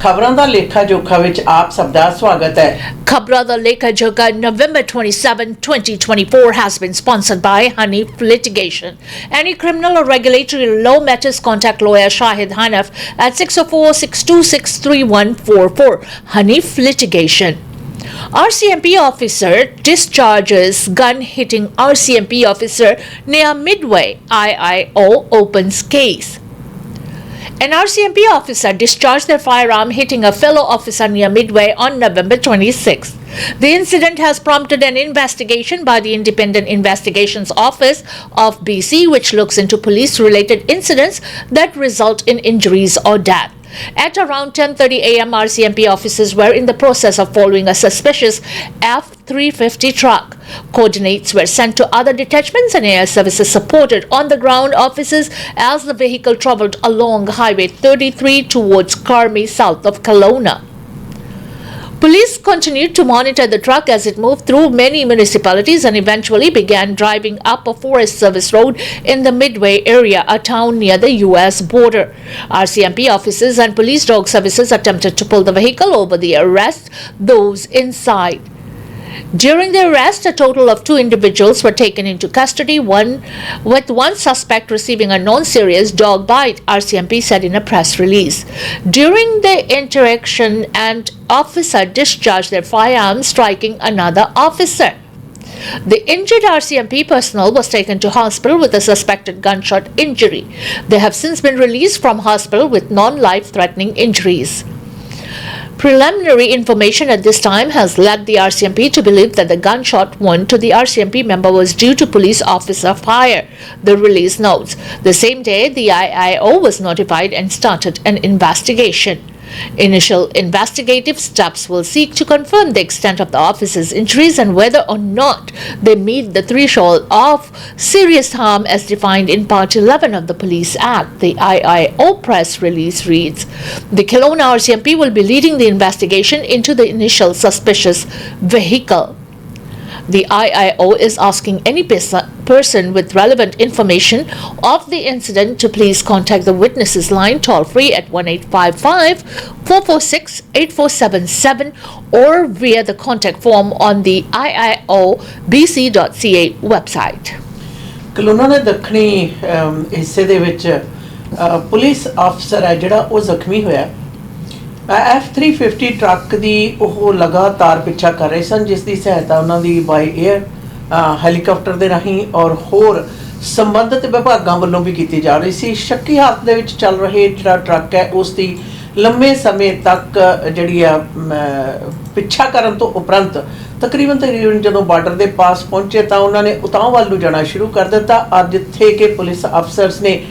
खबरां दा लेखा जोखा विच आप सबदा स्वागत है। Khabran Da Lekha Jokha November 27, 2024 has been sponsored by Hanif Litigation. Any criminal or regulatory law matters, contact lawyer Shahid Hanif at 604-626-3144. Hanif Litigation. RCMP officer discharges gun hitting RCMP officer near Midway. IIO opens case. An RCMP officer discharged their firearm hitting a fellow officer near Midway on November 26. The incident has prompted an investigation by the Independent Investigations Office of BC, which looks into police-related incidents that result in injuries or death. At around 10:30 a.m., RCMP officers were in the process of following a suspicious F-350 truck. Coordinates were sent to other detachments and air services supported on-the-ground officers as the vehicle traveled along Highway 33 towards Carmi, south of Kelowna. Police continued to monitor the truck as it moved through many municipalities and eventually began driving up a Forest Service road in the Midway area, a town near the U.S. border. RCMP officers and police dog services attempted to pull the vehicle over the arrest those inside. During the arrest, a total of 2 individuals were taken into custody, with one suspect receiving a non-serious dog bite, RCMP said in a press release. During the interaction, an officer discharged their firearms, striking another officer. The injured RCMP personnel was taken to hospital with a suspected gunshot injury. They have since been released from hospital with non-life-threatening injuries. Preliminary information at this time has led the RCMP to believe that the gunshot wound to the RCMP member was due to police officer fire, the release notes. The same day, the IIO was notified and started an investigation. Initial investigative steps will seek to confirm the extent of the officer's injuries and whether or not they meet the threshold of serious harm as defined in Part 11 of the Police Act. The IIO press release reads, the Kelowna RCMP will be leading the investigation into the initial suspicious vehicle. The IIO is asking any person with relevant information of the incident to please contact the witnesses line toll-free at 1-855-446-8477 or via the contact form on the IIOBC.ca website. Kelowna ਦੇ ਦੱਖਣੀ ਹਿੱਸੇ ਦੇ ਵਿੱਚ police ਅਫਸਰ ਹੈ ਜਿਹੜਾ ਉਹ ਜ਼ਖਮੀ ਹੋਇਆ। F-350 ਟਰੱਕ ਦੀ ਉਹ ਲਗਾਤਾਰ ਪਿੱਛਾ ਕਰ ਰਹੇ ਸਨ, ਜਿਸ ਦੀ ਸਹਾਇਤਾ ਉਹਨਾਂ ਦੀ ਬਾਈ 에ਅਰ ਹੈਲੀਕਾਪਟਰ ਦੇ ਰਾਹੀਂ ਔਰ ਹੋਰ ਸੰਬੰਧਿਤ ਵਿਭਾਗਾਂ ਵੱਲੋਂ ਵੀ ਕੀਤੀ ਜਾ ਰਹੀ ਸੀ। ਸ਼ੱਕੀ ਹਾਲਤ ਦੇ ਵਿੱਚ ਚੱਲ ਰਹੇ ਜਿਹੜਾ ਟਰੱਕ ਹੈ ਉਸ ਦੀ ਲੰਮੇ ਸਮੇਂ ਤੱਕ ਜਿਹੜੀ ਆ ਪਿੱਛਾ ਕਰਨ ਤੋਂ ਉਪਰੰਤ ਤਕਰੀਬਨ ਜਦੋਂ ਬਾਰਡਰ ਦੇ ਪਾਸ ਪਹੁੰਚੇ ਤਾਂ ਉਹਨਾਂ ਨੇ ਉਤਾਂਹ ਵੱਲ ਨੂੰ ਜਾਣਾ ਸ਼ੁਰੂ ਕਰ ਦਿੱਤਾ। ਅੱਜ ਜਿੱਥੇ ਕਿ ਪੁਲਿਸ ਅਫਸਰਸ ਨੇ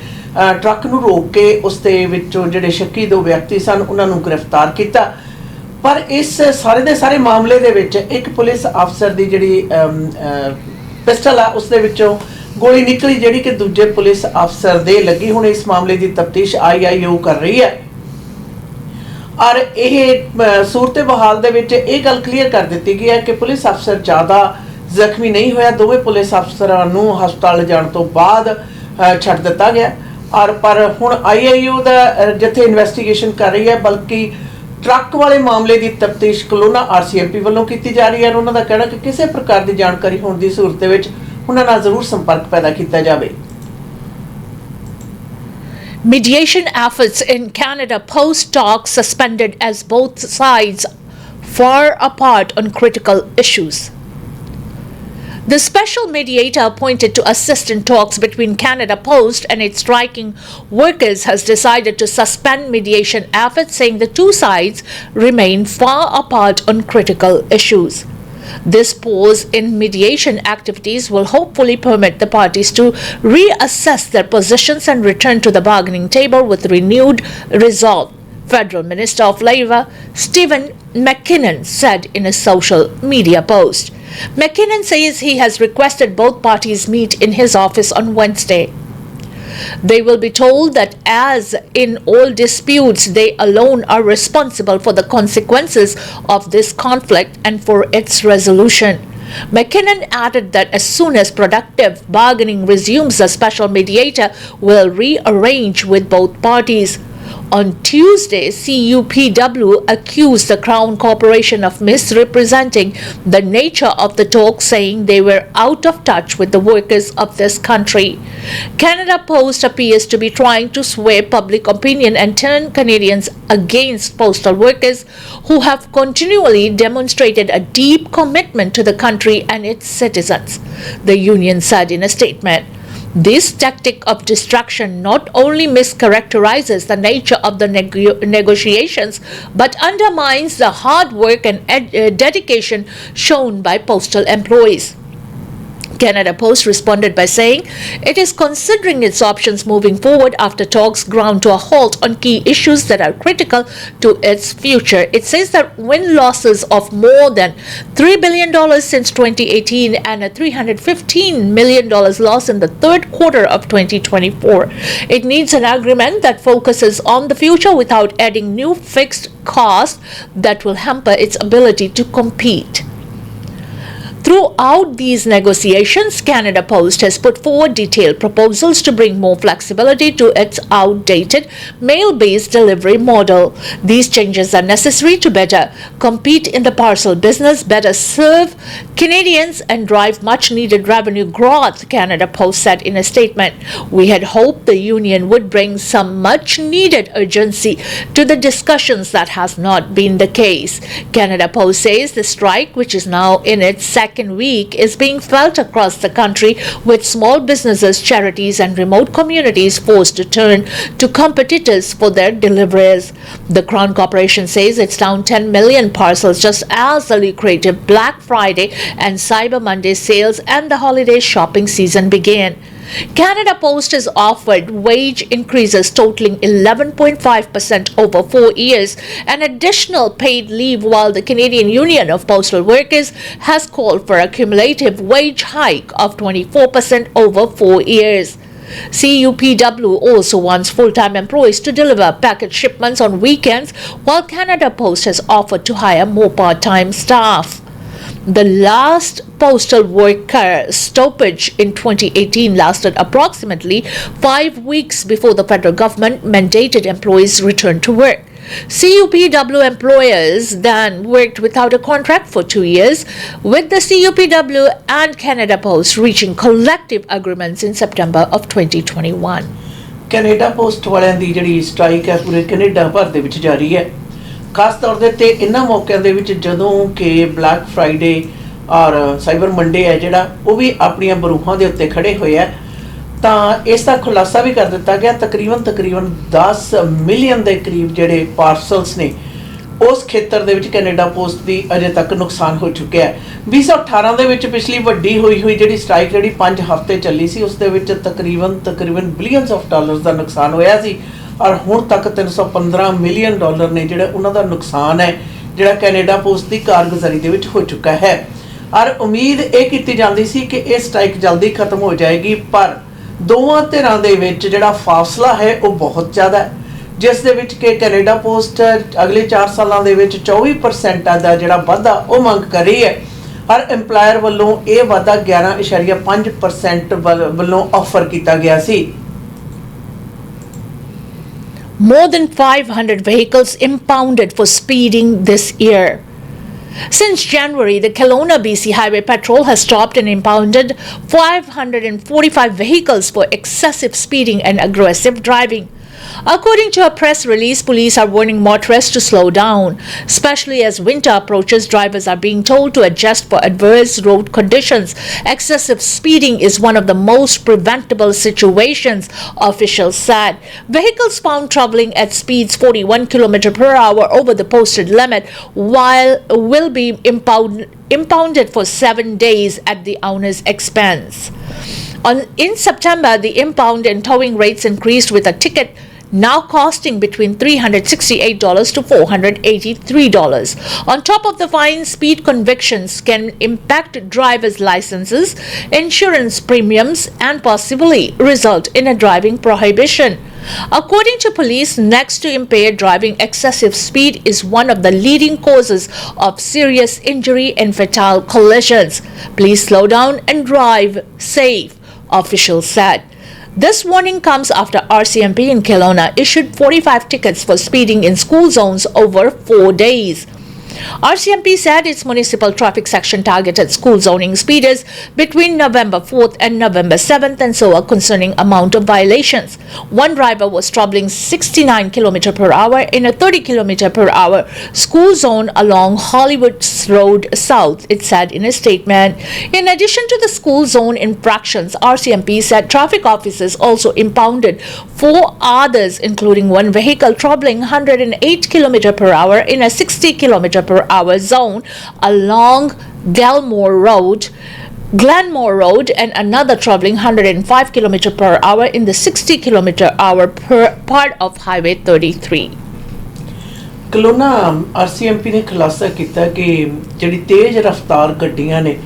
ਟਰੱਕ ਨੂੰ ਰੋਕ ਕੇ ਉਸ ਦੇ ਵਿੱਚੋਂ ਜਿਹੜੇ ਸ਼ੱਕੀ 2 ਵਿਅਕਤੀ ਸਨ ਉਹਨਾਂ ਨੂੰ ਗ੍ਰਿਫਤਾਰ ਕੀਤਾ। ਪਰ ਇਸ ਸਾਰੇ ਦੇ ਸਾਰੇ ਮਾਮਲੇ ਦੇ ਵਿੱਚ ਇੱਕ ਪੁਲਿਸ ਅਫਸਰ ਦੀ ਜਿਹੜੀ ਪਿਸਟਲ ਆ ਉਸ ਦੇ ਵਿੱਚੋਂ ਗੋਲੀ ਨਿਕਲੀ, ਜਿਹੜੀ ਕਿ ਦੂਜੇ ਪੁਲਿਸ ਅਫਸਰ ਦੇ ਲੱਗੀ। ਹੁਣ ਇਸ ਮਾਮਲੇ ਦੀ ਤਫਤੀਸ਼ IIO ਕਰ ਰਹੀ ਹੈ ਔਰ ਇਹ ਸੂਰਤ ਬਹਾਲ ਦੇ ਵਿੱਚ ਇਹ ਗੱਲ ਕਲੀਅਰ ਕਰ ਦਿੱਤੀ ਗਈ ਹੈ ਕਿ ਪੁਲਿਸ ਅਫਸਰ ਜ਼ਿਆਦਾ ਜ਼ਖਮੀ ਨਹੀਂ ਹੋਇਆ। ਦੋਵੇਂ ਪੁਲਿਸ ਅਫਸਰਾਂ ਨੂੰ ਹਸਪਤਾਲ ਜਾਣ ਤੋਂ ਬਾਅਦ ਛੱਡ ਦਿੱਤਾ ਗਿਆ ਔਰ ਪਰ ਹੁਣ IIO ਦਾ ਜਿੱਥੇ ਇਨਵੈਸਟੀਗੇਸ਼ਨ ਕਰ ਰਹੀ ਹੈ, ਬਲਕਿ ਟਰੱਕ ਵਾਲੇ ਮਾਮਲੇ ਦੀ ਤਫਤੀਸ਼ ਕਲੋਨਾ RCMP ਵੱਲੋਂ ਕੀਤੀ ਜਾ ਰਹੀ ਹੈ। ਉਹਨਾਂ ਦਾ ਕਹਿਣਾ ਕਿ ਕਿਸੇ ਪ੍ਰਕਾਰ ਦੀ ਜਾਣਕਾਰੀ ਹੋਣ ਦੀ ਸੂਰਤ ਵਿੱਚ ਉਹਨਾਂ ਨਾਲ ਜ਼ਰੂਰ ਸੰਪਰਕ ਪੈਦਾ ਕੀਤਾ ਜਾਵੇ। Mediation efforts in Canada post talks suspended as both sides far apart on critical issues. The special mediator appointed to assist in talks between Canada Post and its striking workers has decided to suspend mediation efforts, saying the two sides remain far apart on critical issues. This pause in mediation activities will hopefully permit the parties to reassess their positions and return to the bargaining table with renewed resolve, Federal Minister of Labor Stephen McKinnon said in a social media post. McKinnon says he has requested both parties meet in his office on Wednesday. They will be told that as in all disputes, they alone are responsible for the consequences of this conflict and for its resolution. McKinnon added that as soon as productive bargaining resumes, a special mediator will rearrange with both parties. On Tuesday, CUPW accused the Crown Corporation of misrepresenting the nature of the talks, saying they were out of touch with the workers of this country. Canada Post appears to be trying to sway public opinion and turn Canadians against postal workers who have continually demonstrated a deep commitment to the country and its citizens, the union said in a statement. This tactic of distraction not only mischaracterizes the nature of the negotiations but undermines the hard work and dedication shown by postal employees. Canada Post responded by saying it is considering its options moving forward after talks ground to a halt on key issues that are critical to its future. It says that win-losses of more than $3 billion since 2018 and a $315 million loss in the third quarter of 2024. It needs an agreement that focuses on the future without adding new fixed costs that will hamper its ability to compete. Throughout these negotiations, Canada Post has put forward detailed proposals to bring more flexibility to its outdated mail-based delivery model. These changes are necessary to better compete in the parcel business, better serve Canadians, and drive much-needed revenue growth, Canada Post said in a statement. We had hoped the union would bring some much-needed urgency to the discussions. That has not been the case. Canada Post says the strike, which is now in its second week, is being felt across the country, with small businesses, charities and remote communities forced to turn to competitors for their deliveries. The Crown Corporation says it's down 10 million parcels just as the lucrative Black Friday and Cyber Monday sales and the holiday shopping season began. Canada Post has offered wage increases totaling 11.5% over 4 years and additional paid leave, while the Canadian Union of Postal Workers has called for a cumulative wage hike of 24% over 4 years. CUPW also wants full-time employees to deliver package shipments on weekends, while Canada Post has offered to hire more part-time staff. The last postal worker stoppage in 2018 lasted approximately 5 weeks before the federal government mandated employees return to work. CUPW employers then worked without a contract for 2 years, with the CUPW and Canada Post reaching collective agreements in September of 2021. Canada post ਵਾਲਿਆਂ ਦੀ ਜਿਹੜੀ strike ਹੈ ਪੂਰੇ Canada ਭਰ ਦੇ ਵਿੱਚ ਜਾਰੀ ਹੈ। ਖਾਸ ਤੌਰ ਦੇ ਉੱਤੇ ਇਹਨਾਂ ਮੌਕਿਆਂ ਦੇ ਵਿੱਚ ਜਦੋਂ ਕਿ ਬਲੈਕ ਫਰਾਈਡੇ ਔਰ ਸਾਈਬਰ ਮੰਡੇ ਹੈ ਜਿਹੜਾ ਉਹ ਵੀ ਆਪਣੀਆਂ ਬਰੂਹਾਂ ਦੇ ਉੱਤੇ ਖੜੇ ਹੋਏ ਆ, ਤਾਂ ਇਸ ਦਾ ਖੁਲਾਸਾ ਵੀ ਕਰ ਦਿੱਤਾ ਗਿਆ। ਤਕਰੀਬਨ 10 ਮਿਲੀਅਨ ਦੇ ਕਰੀਬ ਜਿਹੜੇ ਪਾਰਸਲਸ ਨੇ ਉਸ ਖੇਤਰ ਦੇ ਵਿੱਚ ਕੈਨੇਡਾ ਪੋਸਟ ਦੀ ਅਜੇ ਤੱਕ ਨੁਕਸਾਨ ਹੋ ਚੁੱਕਿਆ ਹੈ। 2018 ਦੇ ਵਿੱਚ ਪਿਛਲੀ ਵੱਡੀ ਹੋਈ ਜਿਹੜੀ ਸਟ੍ਰਾਈਕ ਜਿਹੜੀ 5 ਹਫ਼ਤੇ ਚੱਲੀ ਸੀ, ਉਸ ਦੇ ਵਿੱਚ ਤਕਰੀਬਨ ਬਿਲੀਅਨਸ ਆਫ ਡਾਲਰਸ ਦਾ ਨੁਕਸਾਨ ਹੋਇਆ ਸੀ, ਔਰ ਹੁਣ ਤੱਕ 315 ਮਿਲੀਅਨ ਡਾਲਰ ਨੇ ਜਿਹੜਾ ਉਹਨਾਂ ਦਾ ਨੁਕਸਾਨ ਹੈ ਜਿਹੜਾ ਕੈਨੇਡਾ ਪੋਸਟ ਦੀ ਕਾਰਗੁਜ਼ਾਰੀ ਦੇ ਵਿੱਚ ਹੋ ਚੁੱਕਾ ਹੈ। ਔਰ ਉਮੀਦ ਇਹ ਕੀਤੀ ਜਾਂਦੀ ਸੀ ਕਿ ਇਹ ਸਟ੍ਰਾਈਕ ਜਲਦੀ ਖਤਮ ਹੋ ਜਾਏਗੀ, ਪਰ ਦੋਵਾਂ ਧਿਰਾਂ ਦੇ ਵਿੱਚ ਜਿਹੜਾ ਫਾਸਲਾ ਹੈ ਉਹ ਬਹੁਤ ਜ਼ਿਆਦਾ ਹੈ, ਜਿਸ ਦੇ ਵਿੱਚ ਕਿ ਕੈਨੇਡਾ ਪੋਸਟ ਅਗਲੇ 4 ਸਾਲਾਂ ਦੇ ਵਿੱਚ 24% ਦਾ ਜਿਹੜਾ ਵਾਧਾ ਉਹ ਮੰਗ ਕਰ ਰਹੀ ਹੈ, ਔਰ ਐਮਪਲਾਇਰ ਵੱਲੋਂ ਇਹ ਵਾਧਾ 11.5% ਵੱਲੋਂ ਆਫਰ ਕੀਤਾ ਗਿਆ ਸੀ। More than 500 vehicles impounded for speeding this year. Since January, the Kelowna BC Highway Patrol has stopped and impounded 545 vehicles for excessive speeding and aggressive driving. According to a press release, police are warning motorists to slow down, especially as winter approaches. Drivers are being told to adjust for adverse road conditions. Excessive speeding is one of the most preventable situations, officials said. Vehicles found traveling at speeds 41 km per hour over the posted limit will be impounded for 7 days at the owner's expense. In September, the impound and towing rates increased, with a ticket now costing between $368 to $483. On top of the fine, speed convictions can impact drivers' licenses, insurance premiums, and possibly result in a driving prohibition. According to police, next to impaired driving, excessive speed is one of the leading causes of serious injury and fatal collisions. Please slow down and drive safe, officials said. This warning comes after RCMP in Kelowna issued 45 tickets for speeding in school zones over 4 days. RCMP said its municipal traffic section targeted school zoning speeders between November 4th and November 7th and saw a concerning amount of violations. One driver was traveling 69 km per hour in a 30 km per hour school zone along Hollywood Road South, it said in a statement. In addition to the school zone infractions, RCMP said traffic officers also impounded 4 others, including one vehicle traveling 108 km per hour in a 60 km per hour zone along Glenmore Road, and another traveling 105 km per hour in the 60 km per hour part of Highway 33. Kelowna RCMP ਨੇ ਖੁਲਾਸਾ ਕੀਤਾ ਕਿ ਜਿਹੜੀ ਤੇਜ਼ ਰਫ਼ਤਾਰ ਗੱਡੀਆਂ ਨੇ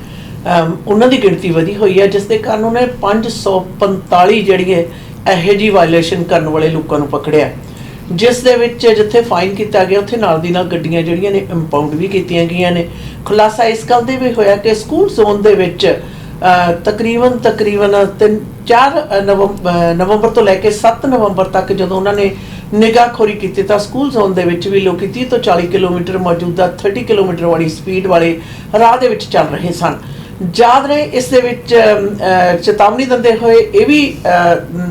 ਉਹਨਾਂ ਦੀ ਗਿਣਤੀ ਵਧੀ ਹੋਈ ਹੈ, ਜਿਸ ਦੇ ਕਾਰਨ ਉਹਨੇ 545 ਜਿਹੜੀ ਹੈ ਇਹੋ ਜਿਹੀ ਵਾਇਲੇਸ਼ਨ ਕਰਨ ਵਾਲੇ ਲੋਕਾਂ ਨੂੰ ਪਕੜਿਆ, ਜਿਸ ਦੇ ਵਿੱਚ ਜਿੱਥੇ ਫਾਈਨ ਕੀਤਾ ਗਿਆ ਉੱਥੇ ਨਾਲ ਦੀ ਨਾਲ ਗੱਡੀਆਂ ਜਿਹੜੀਆਂ ਨੇ ਇੰਪਾਊਂਡ ਵੀ ਕੀਤੀਆਂ ਗਈਆਂ ਨੇ। ਖੁਲਾਸਾ ਇਸ ਗੱਲ ਦੇ ਵੀ ਹੋਇਆ ਕਿ ਸਕੂਲ ਜ਼ੋਨ ਦੇ ਵਿੱਚ ਤਕਰੀਬਨ 4 ਨਵੰਬਰ ਤੋਂ ਲੈ ਕੇ 7 ਨਵੰਬਰ ਤੱਕ ਜਦੋਂ ਉਹਨਾਂ ਨੇ ਨਿਗਾਹਖੋਰੀ ਕੀਤੀ ਤਾਂ ਸਕੂਲ ਜ਼ੋਨ ਦੇ ਵਿੱਚ ਵੀ ਲੋਕੀ 30 ਤੋਂ 40 ਕਿਲੋਮੀਟਰ ਮੌਜੂਦਾ 30 ਕਿਲੋਮੀਟਰ ਵਾਲੀ ਸਪੀਡ ਵਾਲੇ ਰਾਹ ਦੇ ਵਿੱਚ ਚੱਲ ਰਹੇ ਸਨ। ਯਾਦ ਰਹੇ ਇਸ ਦੇ ਵਿੱਚ ਚੇਤਾਵਨੀ ਦਿੰਦੇ ਹੋਏ ਇਹ ਵੀ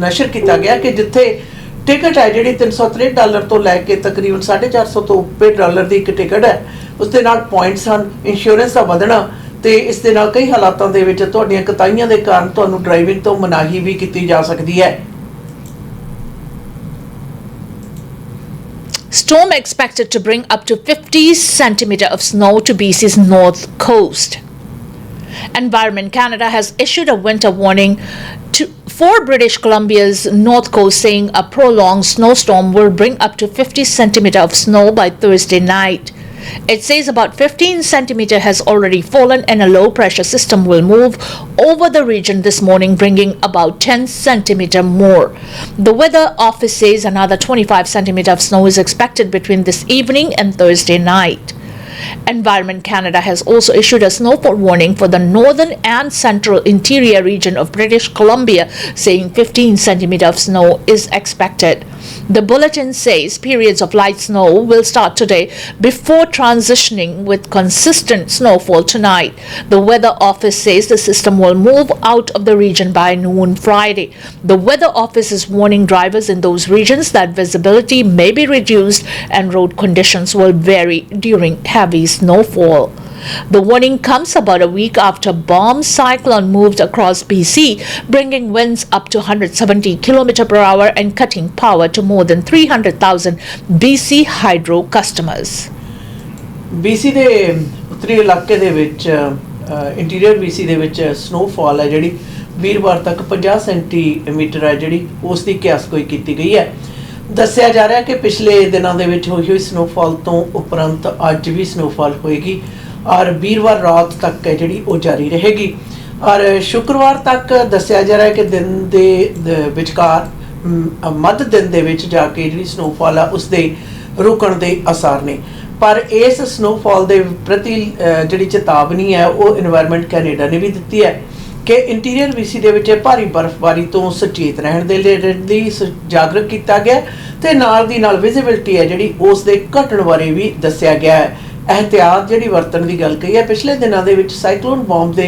ਨਸ਼ਰ ਕੀਤਾ ਗਿਆ ਕਿ ਜਿੱਥੇ ਟਿਕਟ ਹੈ ਜਿਹੜੀ $363 ਤੋਂ ਲੈ ਕੇ ਤਕਰੀਬਨ $450 ਤੋਂ ਉੱਪਰ ਡਾਲਰ ਦੀ ਇੱਕ ਟਿਕਟ ਹੈ, ਉਸ ਦੇ ਨਾਲ ਪੁਆਇੰਟਸ ਹਨ, ਇੰਸ਼ੋਰੈਂਸ ਦਾ ਵਧਣਾ ਤੇ ਇਸ ਦੇ ਨਾਲ ਕਈ ਹਾਲਾਤਾਂ ਦੇ ਵਿੱਚ ਤੁਹਾਡੀਆਂ ਕਤਾਈਆਂ ਦੇ ਕਾਰਨ ਤੁਹਾਨੂੰ ਡਰਾਈਵਿੰਗ ਤੋਂ ਮਨਾਹੀ ਵੀ ਕੀਤੀ ਜਾ ਸਕਦੀ ਹੈ। Storm expected to bring up to 50 centimeter of snow to BC's north coast. Environment Canada has issued a winter warning for British Columbia's north coast, saying a prolonged snowstorm will bring up to 50 centimeter of snow by Thursday night. It says about 15 centimeter has already fallen and a low pressure system will move over the region this morning, bringing about 10 centimeter more. The weather office says another 25 centimeter of snow is expected between this evening and Thursday night. Environment Canada has also issued a snowfall warning for the northern and central interior region of British Columbia, saying 15 centimeter of snow is expected. The bulletin says periods of light snow will start today before transitioning with consistent snowfall tonight. The weather office says the system will move out of the region by noon Friday. The weather office is warning drivers in those regions that visibility may be reduced and road conditions will vary during heavy snowfall. The warning comes about a week after bomb cyclone moved across BC, bringing winds up to 170 km per hour and cutting power to more than 300,000 BC hydro customers. BC ਦੇ ਉੱਤਰੀ ਇਲਾਕੇ ਦੇ ਵਿੱਚ interior BC ਦੇ ਵਿੱਚ snowfall ਹੈ ਜਿਹੜੀ ਵੀਰਵਾਰ ਤੱਕ 50 ਸੈਂਟੀਮੀਟਰ ਹੈ ਜਿਹੜੀ ਉਸ ਦੀ ਕਿਆਸਗੋਈ ਕੀਤੀ ਗਈ ਹੈ। ਦੱਸਿਆ ਜਾ ਰਿਹਾ ਕਿ ਪਿਛਲੇ ਦਿਨਾਂ ਦੇ ਵਿੱਚ ਹੋਈ ਸਨੋਫਾਲ ਤੋਂ ਉਪਰੰਤ ਅੱਜ ਵੀ ਸਨੋਫਾਲ ਹੋਏਗੀ और वीरवार रात तक है जी वो जारी रहेगी और शुक्रवार तक दसिया जा रहा है कि दिन के विचकार मध्य दिन दे विच जाके जी स्नोफॉल है उसके रुकण के आसार ने पर इस स्नोफॉल के प्रति जी चेतावनी है वो एनवायरमेंट कैनेडा ने भी दी है कि इंटीरियर BC दे विच भारी बर्फबारी तो सचेत रहने के लिए जागरूक किया गया तो नाल दी नाल विजिबिलिटी है जी उस दे घटण बारे भी दसिया गया है। एहतियात जी वरतन की गल कही है। पिछले दिनों के साइक्लोन बॉम्ब के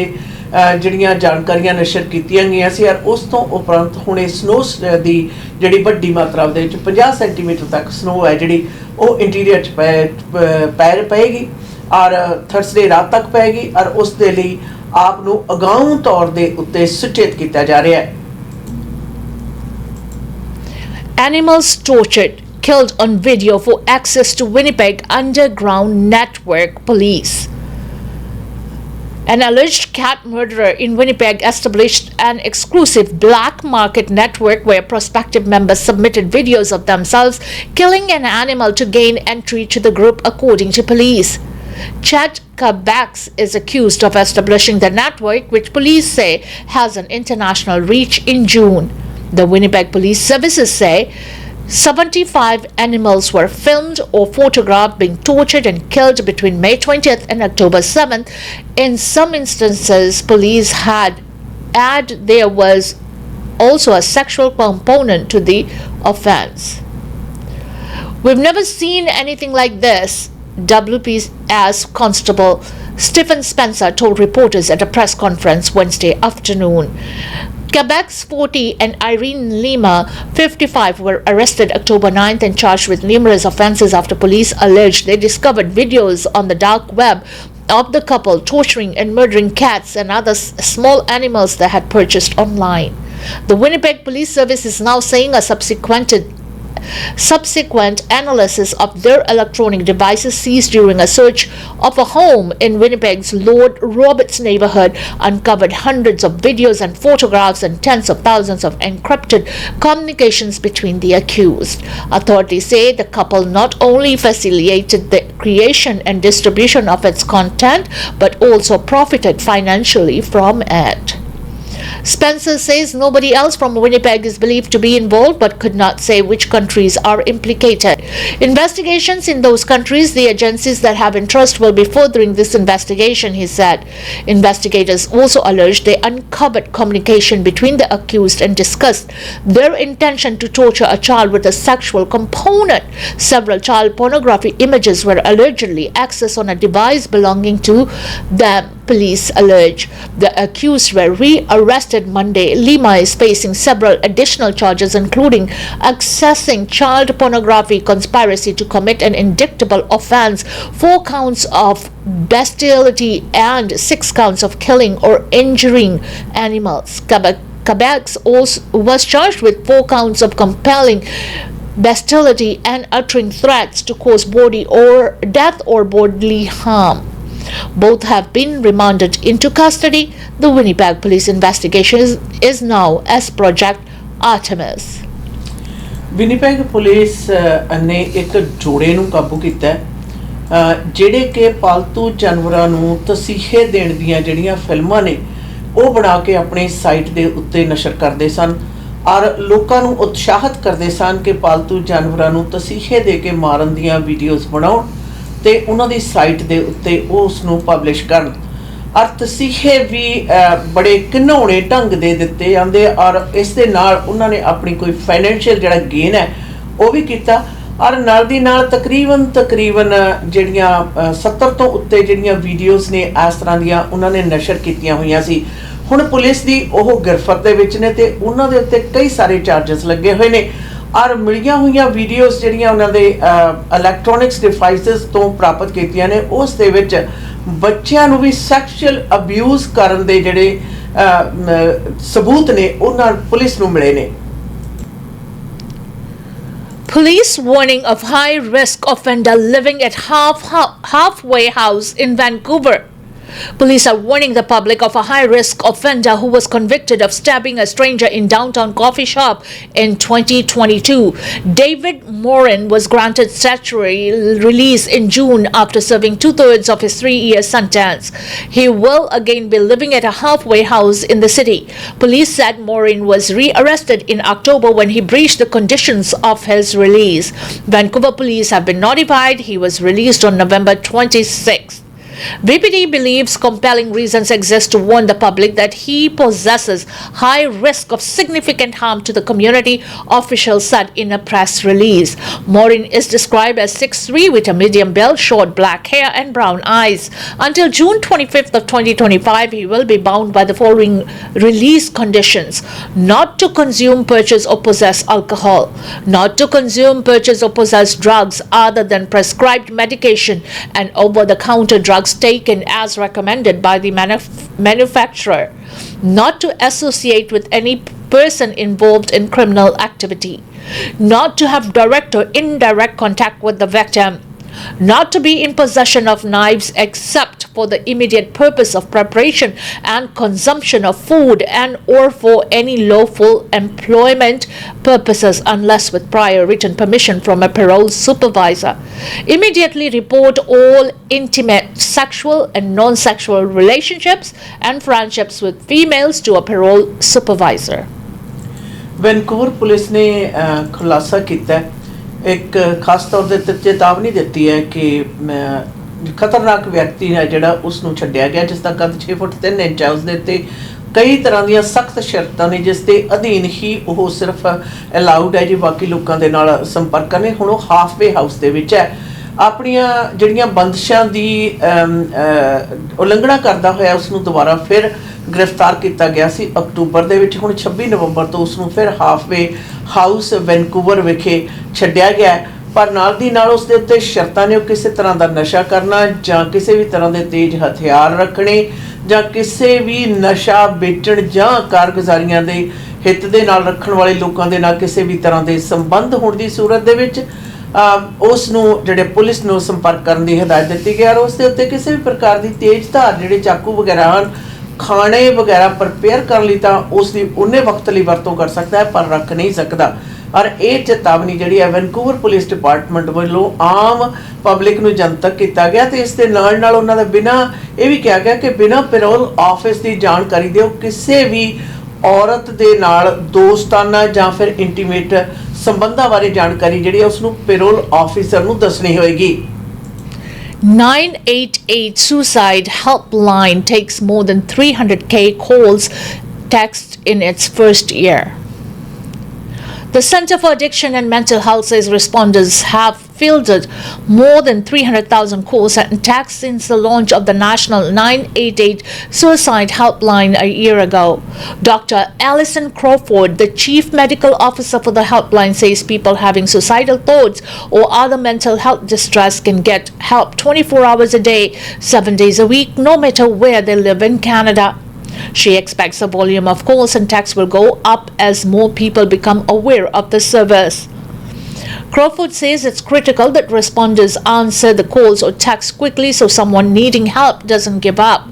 जड़ियाँ जानकारियां नशर कीतियां गईयां सी और उस तो उपरंत हुणे स्नो की जी वड्डी मात्रा 50 सेंटीमीटर तक स्नो है जी वो इंटीरियर च पेगी और थर्सडे रात तक पेगी और उस दे लई आप नूं अगाऊं तौर दे उत्ते सुचेत किया जा रहा है। Animals tortured, killed on video for access to Winnipeg underground network, police. An alleged cat murderer in Winnipeg established an exclusive black market network where prospective members submitted videos of themselves killing an animal to gain entry to the group, according to police. Chad Kabax is accused of establishing the network, which police say has an international reach. In June, the Winnipeg Police Services say 75 animals were filmed or photographed being tortured and killed between May 20th and October 7th. In some instances, police had there was also a sexual component to the offense. We've never seen anything like this, WPS Constable Stephen Spencer told reporters at a press conference Wednesday afternoon. Quebec's 40 and Irene Lima, 55, were arrested October 9th and charged with numerous offenses after police alleged they discovered videos on the dark web of the couple torturing and murdering cats and other small animals they had purchased online. The Winnipeg Police Service is now saying a subsequent analysis of their electronic devices seized during a search of a home in Winnipeg's Lord Roberts neighborhood uncovered hundreds of videos and photographs and tens of thousands of encrypted communications between the accused. Authorities say the couple not only facilitated the creation and distribution of its content but also profited financially from it. Spencer says nobody else from Winnipeg is believed to be involved but could not say which countries are implicated. Investigations in those countries, the agencies that have interest will be furthering this investigation, he said. Investigators also alleged they uncovered communication between the accused and discussed their intention to torture a child with a sexual component. Several child pornography images were allegedly accessed on a device belonging to them, police allege. The accused were re-arrested Monday. Lima is facing several additional charges, including accessing child pornography, conspiracy to commit an indictable offense, 4 counts of bestiality, and 6 counts of killing or injuring animals. Quebec also was charged with 4 counts of compelling bestiality and uttering threats to cause body or death or bodily harm. Both have been remanded into custody. The Winnipeg police investigation is now as Project Artemis. Winnipeg police ने एक जोड़े ਨੂੰ ਕਾਬੂ ਕੀਤਾ ਜਿਹੜੇ ਕਿ ਪਾਲਤੂ ਜਾਨਵਰਾਂ ਨੂੰ ਤਸੀਹੇ ਦੇਣ ਦੀਆਂ ਜਿਹੜੀਆਂ ਫਿਲਮਾਂ ਨੇ ਉਹ ਬਣਾ ਕੇ ਆਪਣੇ ਸਾਈਟ ਦੇ ਉੱਤੇ ਨਸ਼ਰ ਕਰਦੇ ਸਨ ਔਰ ਲੋਕਾਂ ਨੂੰ ਉਤਸ਼ਾਹਿਤ ਕਰਦੇ ਸਨ ਕਿ ਪਾਲਤੂ ਜਾਨਵਰਾਂ ਨੂੰ ਤਸੀਹੇ ਦੇ ਕੇ ਮਾਰਨ ਦੀਆਂ ਵੀਡੀਓਜ਼ ਬਣਾਉਣ ਤੇ ਉਹਨਾਂ ਦੀ ਸਾਈਟ ਦੇ ਉੱਤੇ ਉਸ ਨੂੰ ਪਬਲਿਸ਼ ਕਰਨ ਔਰ ਤਸੀਹੇ ਵੀ ਬੜੇ ਘਿਨਾਉਣੇ ਢੰਗ ਦੇ ਦਿੱਤੇ ਜਾਂਦੇ ਔਰ ਇਸ ਦੇ ਨਾਲ ਉਹਨਾਂ ਨੇ ਆਪਣੀ ਕੋਈ ਫਾਈਨੈਂਸ਼ੀਅਲ ਜਿਹੜਾ ਗੇਨ ਹੈ ਉਹ ਵੀ ਕੀਤਾ ਔਰ ਨਾਲ ਦੀ ਨਾਲ ਤਕਰੀਬਨ ਜਿਹੜੀਆਂ 70 ਤੋਂ ਉੱਤੇ ਜਿਹੜੀਆਂ ਵੀਡੀਓਜ਼ ਨੇ ਇਸ ਤਰ੍ਹਾਂ ਦੀਆਂ ਉਹਨਾਂ ਨੇ ਨਸ਼ਰ ਕੀਤੀਆਂ ਹੋਈਆਂ ਸੀ ਹੁਣ ਪੁਲਿਸ ਦੀ ਉਹ ਗਿਰਫਤ ਦੇ ਵਿੱਚ ਨੇ ਤੇ ਉਹਨਾਂ ਦੇ ਉੱਤੇ ਕਈ ਸਾਰੇ ਚਾਰजेस ਲੱਗੇ ਹੋਏ ਨੇ ਔਰ ਮਿਲੀਆਂ ਹੋਈਆਂ ਵੀਡੀਓਜ਼ ਜਿਹੜੀਆਂ ਉਹਨਾਂ ਦੇ ਇਲੈਕਟ੍ਰੋਨਿਕਸ ਡਿਵਾਈਸਸ ਤੋਂ ਪ੍ਰਾਪਤ ਕੀਤੀਆਂ ਨੇ ਉਸ ਦੇ ਵਿੱਚ ਬੱਚਿਆਂ ਨੂੰ ਵੀ ਸੈਕਸ਼ੂਅਲ ਅਬਿਊਜ਼ ਕਰਨ ਦੇ ਜਿਹੜੇ ਸਬੂਤ ਨੇ ਉਹਨਾਂ ਪੁਲਿਸ ਨੂੰ ਮਿਲੇ ਨੇ Police warning of high risk offender living at halfway house in Vancouver. Police are warning the public of a high-risk offender who was convicted of stabbing a stranger in downtown coffee shop in 2022. David Morin was granted statutory release in June after serving 2/3 of his 3-year sentence. He will again be living at a halfway house in the city. Police said Morin was re-arrested in October when he breached the conditions of his release. Vancouver police have been notified he was released on November 26th. VPD believes compelling reasons exist to warn the public that he possesses high risk of significant harm to the community, officials said in a press release. Morin is described as 6'3" with a medium build, short black hair and brown eyes. Until June 25th of 2025, he will be bound by the following release conditions: not to consume, purchase or possess alcohol, not to consume, purchase or possess drugs other than prescribed medication and over-the-counter drugs taken as recommended by the manufacturer, not to associate with any person involved in criminal activity, not to have direct or indirect contact with the victim, not to be in possession of knives except for the immediate purpose of preparation and consumption of food and or for any lawful employment purposes unless with prior written permission from a parole supervisor. Immediately report all intimate sexual and non-sexual relationships and friendships with females to a parole supervisor. Vancouver police ने खुलासा किया एक खास तौर ते चेतावनी दी है कि खतरनाक व्यक्ति है जिहड़ा उसनूं छड्डिया गया जिसका कद 6 फुट 3 इंच है उसदे ते ਕਈ ਤਰ੍ਹਾਂ ਦੀਆਂ ਸਖਤ ਸ਼ਰਤਾਂ ਨੇ ਜਿਸ ਦੇ ਅਧੀਨ ਹੀ ਉਹ ਸਿਰਫ ਅਲਾਉਡ ਹੈ ਜੀ ਬਾਕੀ ਲੋਕਾਂ ਦੇ ਨਾਲ ਸੰਪਰਕ ਕਰਨੇ। ਹੁਣ ਉਹ ਹਾਫਵੇ ਹਾਊਸ ਦੇ ਵਿੱਚ ਹੈ, ਆਪਣੀਆਂ ਜਿਹੜੀਆਂ ਬੰਦਿਸ਼ਾਂ ਦੀ ਉਲੰਘਣਾ ਕਰਦਾ ਹੋਇਆ ਉਸ ਨੂੰ ਦੁਬਾਰਾ ਫਿਰ ਗ੍ਰਿਫਤਾਰ ਕੀਤਾ ਗਿਆ ਸੀ ਅਕਤੂਬਰ ਦੇ ਵਿੱਚ। ਹੁਣ 26 ਨਵੰਬਰ ਤੋਂ ਉਸ ਨੂੰ ਫਿਰ ਹਾਫਵੇ ਹਾਊਸ ਵੈਨਕੂਵਰ ਵਿਖੇ ਛੱਡਿਆ ਗਿਆ, ਪਰ ਨਾਲ ਦੀ ਨਾਲ ਉਸ ਦੇ ਉੱਤੇ ਸ਼ਰਤਾਂ ਨੇ ਉਹ ਕਿਸੇ ਤਰ੍ਹਾਂ ਦਾ ਨਸ਼ਾ ਕਰਨਾ ਜਾਂ ਕਿਸੇ ਵੀ ਤਰ੍ਹਾਂ ਦੇ ਤੇਜ਼ ਹਥਿਆਰ ਰੱਖਣੇ ਜਾਂ ਕਿਸੇ ਵੀ ਨਸ਼ਾ ਵੇਚਣ ਜਾਂ ਕਾਰਗੁਜ਼ਾਰੀਆਂ ਦੇ ਹਿੱਤ ਦੇ ਨਾਲ ਰੱਖਣ ਵਾਲੇ ਲੋਕਾਂ ਦੇ ਨਾਲ ਕਿਸੇ ਵੀ ਤਰ੍ਹਾਂ ਦੇ ਸੰਬੰਧ ਹੋਣ ਦੀ ਸੂਰਤ ਦੇ ਵਿੱਚ ਉਸ ਨੂੰ ਜਿਹੜੇ ਪੁਲਿਸ ਨੂੰ ਸੰਪਰਕ ਕਰਨ ਦੀ ਹਦਾਇਤ ਦਿੱਤੀ ਗਈ। ਔਰ ਉਸ ਦੇ ਉੱਤੇ ਕਿਸੇ ਵੀ ਪ੍ਰਕਾਰ ਦੀ ਤੇਜ਼ ਧਾਰ ਜਿਹੜੇ ਚਾਕੂ ਵਗੈਰਾ ਹਨ, ਖਾਣੇ ਵਗੈਰਾ ਪ੍ਰਪੇਅਰ ਕਰਨ ਲਈ ਤਾਂ ਉਸ ਦੀ ਉਹਨੇ ਵਕਤ ਲਈ ਵਰਤੋਂ ਕਰ ਸਕਦਾ ਹੈ ਪਰ ਰੱਖ ਨਹੀਂ ਸਕਦਾ। ਔਰ ਇਹ ਚੇਤਾਵਨੀ ਜਿਹੜੀ ਹੈ ਵੈਨਕੂਵਰ ਪੁਲਿਸ ਡਿਪਾਰਟਮੈਂਟ ਵੱਲੋਂ ਆਮ ਪਬਲਿਕ ਨੂੰ ਜਨਤਕ ਕੀਤਾ ਗਿਆ ਤੇ ਇਸ ਦੇ ਨਾਲ ਨਾਲ ਉਹਨਾਂ ਦਾ ਬਿਨਾਂ ਇਹ ਵੀ ਕਿਹਾ ਗਿਆ ਕਿ ਬਿਨਾਂ ਪੈਰੋਲ ਆਫਿਸ ਦੀ ਜਾਣਕਾਰੀ ਦਿਓ ਕਿਸੇ ਵੀ ਔਰਤ ਦੇ ਨਾਲ ਦੋਸਤਾਨਾ ਜਾਂ ਫਿਰ ਇੰਟੀਮੇਟ ਸੰਬੰਧਾਂ ਬਾਰੇ ਜਾਣਕਾਰੀ ਜਿਹੜੀ ਹੈ ਉਸ ਨੂੰ ਪੈਰੋਲ ਆਫਿਸਰ ਨੂੰ ਦੱਸਣੀ ਹੋਏਗੀ। 988 suicide helpline takes more than 300k calls text in its first year. The Center for Addiction and Mental Health says responders have fielded more than 300,000 calls and texts since the launch of the national 988 suicide helpline a year ago. Dr. Alison Crawford, the chief medical officer for the helpline, says people having suicidal thoughts or other mental health distress can get help 24 hours a day, 7 days a week, no matter where they live in Canada. She expects the volume of calls and texts will go up as more people become aware of the service. Crawford says it's critical that responders answer the calls or texts quickly so someone needing help doesn't give up.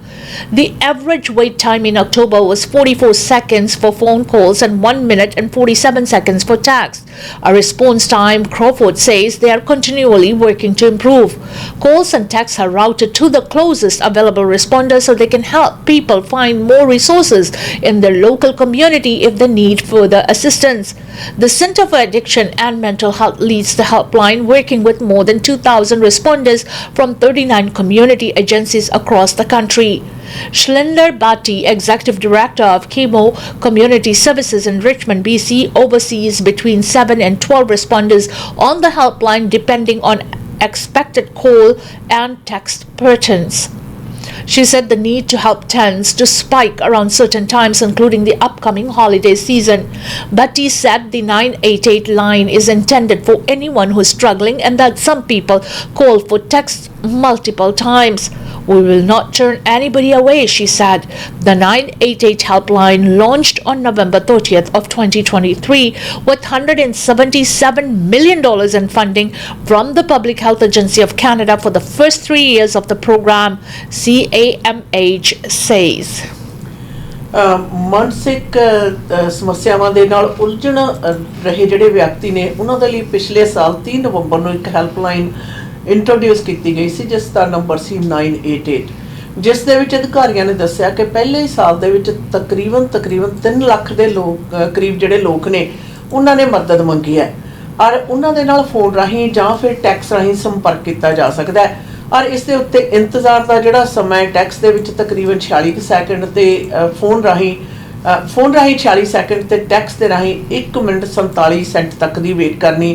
The average wait time in October was 44 seconds for phone calls and 1 minute and 47 seconds for text. A response time, Crawford says they are continually working to improve. Calls and texts are routed to the closest available responders so they can help people find more resources in their local community if they need further assistance. The Center for Addiction and Mental Health leads the helpline, working with more than 2,000 responders from 39 community agencies across the country. Shlinder Bhatti, Executive Director of Chemo Community Services in Richmond, BC, oversees between 7 and 12 responders on the helpline depending on expected call and text patterns. She said the need to help tends to spike around certain times, including the upcoming holiday season. Bhatti said the 988 line is intended for anyone who is struggling and that some people call for text multiple times. We will not turn anybody away, she said. The 988 helpline launched on November 30th of 2023 with $177 million in funding from the Public Health Agency of Canada for the first 3 years of the program, CAMH says. ਮਾਨਸਿਕ ਸਮੱਸਿਆਵਾਂ ਦੇ ਨਾਲ ਉਲਝਣ ਰਹੇ ਜਿਹੜੇ ਵਿਅਕਤੀ ਨੇ ਉਹਨਾਂ ਦੇ ਲਈ ਪਿਛਲੇ ਸਾਲ 30 ਨਵੰਬਰ ਨੂੰ ਇੱਕ ਹੈਲਪਲਾਈਨ ਇੰਟਰੋਡਿਊਸ ਕੀਤੀ ਗਈ ਸੀ ਜਿਸ ਦਾ ਨੰਬਰ ਸੀ 988, ਜਿਸ ਦੇ ਵਿੱਚ ਅਧਿਕਾਰੀਆਂ ਨੇ ਦੱਸਿਆ ਕਿ ਪਹਿਲੇ ਹੀ ਸਾਲ ਦੇ ਵਿੱਚ ਤਕਰੀਬਨ 3 ਲੱਖ ਦੇ ਲੋਕ ਕਰੀਬ ਜਿਹੜੇ ਲੋਕ ਨੇ ਉਹਨਾਂ ਨੇ ਮਦਦ ਮੰਗੀ ਹੈ ਔਰ ਉਹਨਾਂ ਦੇ ਨਾਲ ਫੋਨ ਰਾਹੀਂ ਜਾਂ ਫਿਰ ਟੈਕਸ ਰਾਹੀਂ ਸੰਪਰਕ ਕੀਤਾ ਜਾ ਸਕਦਾ ਹੈ। ਔਰ ਇਸ ਦੇ ਉੱਤੇ ਇੰਤਜ਼ਾਰ ਦਾ ਜਿਹੜਾ ਸਮਾਂ ਹੈ ਟੈਕਸ ਦੇ ਵਿੱਚ ਤਕਰੀਬਨ 46 ਸੈਕਿੰਡ ਤੇ ਫੋਨ ਰਾਹੀਂ 46 ਸੈਕਿੰਡ ਤੇ ਟੈਕਸ ਦੇ ਰਾਹੀਂ 1 ਮਿੰਟ 47 ਸੈਂਟ ਤੱਕ ਦੀ ਵੇਟ ਕਰਨੀ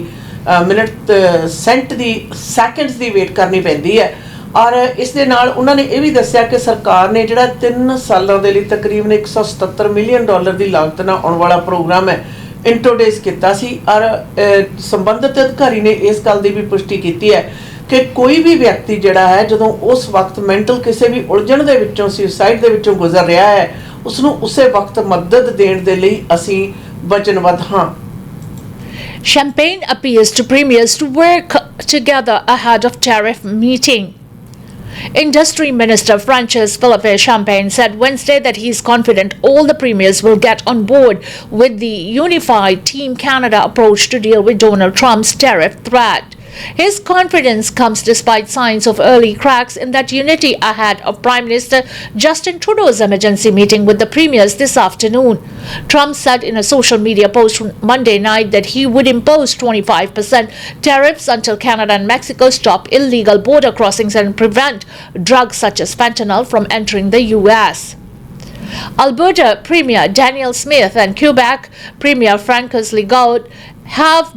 ਮਿੰਟ ਸੈਂਟ ਦੀ ਸੈਕਿੰਡਸ ਦੀ ਵੇਟ ਕਰਨੀ ਪੈਂਦੀ ਹੈ। ਔਰ ਇਸ ਦੇ ਨਾਲ ਉਹਨਾਂ ਨੇ ਇਹ ਵੀ ਦੱਸਿਆ ਕਿ ਸਰਕਾਰ ਨੇ ਜਿਹੜਾ 3 ਸਾਲਾਂ ਦੇ ਲਈ ਤਕਰੀਬਨ $177 ਮਿਲੀਅਨ ਦੀ ਲਾਗਤ ਨਾਲ ਆਉਣ ਵਾਲਾ ਪ੍ਰੋਗਰਾਮ ਹੈ ਇੰਟਰੋਡਿਊਸ ਕੀਤਾ ਸੀ। ਔਰ ਸੰਬੰਧਿਤ ਅਧਿਕਾਰੀ ਨੇ ਇਸ ਗੱਲ ਦੀ ਵੀ ਪੁਸ਼ਟੀ ਕੀਤੀ ਹੈ ਕਿ ਕੋਈ ਵੀ ਵਿਅਕਤੀ ਜਿਹੜਾ ਹੈ ਜਦੋਂ ਉਸ ਵਕਤ ਮੈਂਟਲ ਕਿਸੇ ਵੀ ਉਲਝਣ ਦੇ ਵਿੱਚੋਂ ਸੁਸਾਈਡ ਦੇ ਵਿੱਚੋਂ ਗੁਜ਼ਰ ਰਿਹਾ ਹੈ ਉਸ ਨੂੰ ਉਸੇ ਵਕਤ ਮਦਦ ਦੇਣ ਦੇ ਲਈ ਅਸੀਂ ਵਚਨਬੱਧ ਹਾਂ। Champagne appeals to premiers to work together ahead of tariff meeting. Industry Minister Francis Philippe Champagne said Wednesday that he is confident all the premiers will get on board with the unified Team Canada approach to deal with Donald Trump's tariff threat. His confidence comes despite signs of early cracks in that unity ahead of Prime Minister Justin Trudeau's emergency meeting with the premiers this afternoon. Trump said in a social media post Monday night that he would impose 25% tariffs until Canada and Mexico stop illegal border crossings and prevent drugs such as fentanyl from entering the U.S. Alberta Premier Daniel Smith and Quebec Premier Francois Legault have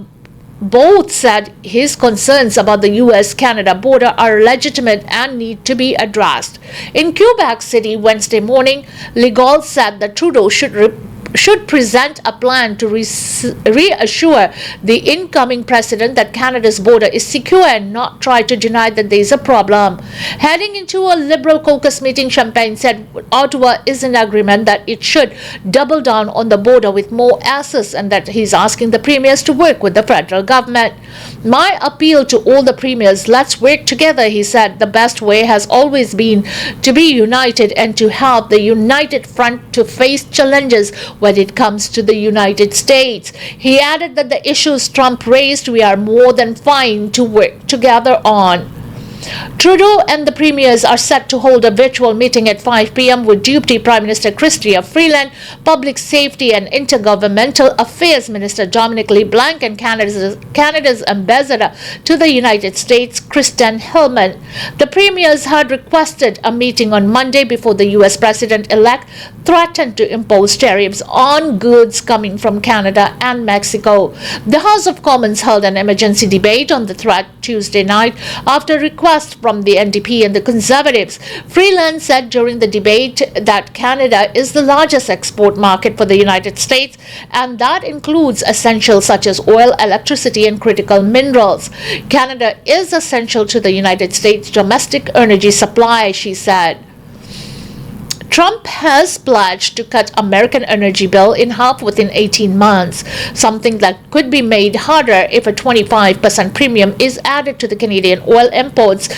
both said his concerns about the US-Canada border are legitimate and need to be addressed. In Quebec City Wednesday morning, Legault said that Trudeau should present a plan to reassure the incoming president that Canada's border is secure and not try to deny that there is a problem. Heading into a Liberal caucus meeting, Champagne said Ottawa is in agreement that it should double down on the border with more assets and that he's asking the premiers to work with the federal government. My appeal to all the premiers, let's work together, he said. The best way has always been to be united and to help the united front to face challenges when it comes to the United States. He added that the issues Trump raised, we are more than fine to work together on. Trudeau and the premiers are set to hold a virtual meeting at 5 p.m. with Deputy Prime Minister Chrystia Freeland, Public Safety and Intergovernmental Affairs Minister Dominic LeBlanc, and Canada's Ambassador to the United States, Kristen Hillman. The premiers had requested a meeting on Monday before the U.S. President-elect threatened to impose tariffs on goods coming from Canada and Mexico. The House of Commons held an emergency debate on the threat Tuesday night after request from the NDP and the Conservatives. Freeland said during the debate that Canada is the largest export market for the United States, and that includes essentials such as oil, electricity, and critical minerals. Canada is essential to the United States' domestic energy supply, she said. Trump has pledged to cut American energy bill in half within 18 months, something that could be made harder if a 25% premium is added to the Canadian oil imports.